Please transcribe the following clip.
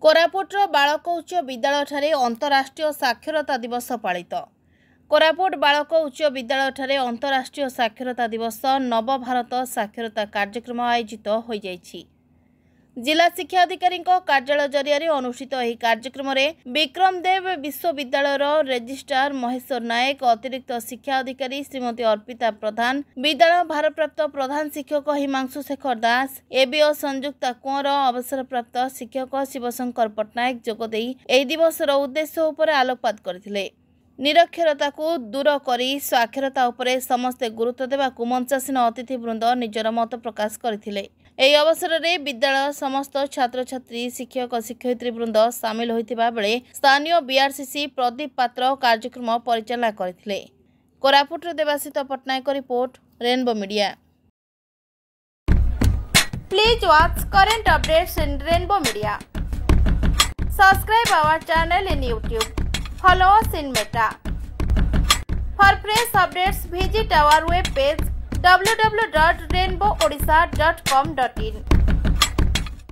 कोरापुटर बालक उच्च विद्यालय अंतरराष्ट्रीय साक्षरता दिवस पालित। कोरापुट बालक उच्च विद्यालय अंतरराष्ट्रीय साक्षरता दिवस नवभारत साक्षरता कार्यक्रम आयोजित हो जाइछि। जिला शिक्षा अधिकारी कार्यालय जरिया अनुष्ठित यह कार्यक्रम विक्रमदेव विश्वविद्यालय रेजिस्ट्रार महेश्वर नायक, अतिरिक्त शिक्षा अधिकारी श्रीमती अर्पिता प्रधान, विद्यालय भारप्राप्त प्रधान शिक्षक हिमांशु शेखर दास, एबीओ संयुक्ता कुंवर, अवसरप्राप्त शिक्षक शिवशंकर पट्टनायक जोगदे यह दिवसर उद्देश्य उपर आलोकपात करथिले। निरक्षरता को दूर करी साक्षरता उपरे समस्ते गुरुत्व देवाकू मंचासीन अतिथिवृंद निजर मत प्रकाश करथिले। एही अवसर में विद्यालय समस्त छात्र छात्री शिक्षक शिक्षयित्री वृंद सामिल होइतिबा बेले स्थानीय बीआरसीसी प्रदीप पात्र कार्यक्रम परिचालना करथिले। Koraput Debasit Pattnaik report, rainbow media. Please watch current updates in Rainbow Media. Subscribe our channel in YouTube. Follow us in Meta. For fresh updates, visit our webpage www.rainbowadisha.com.in.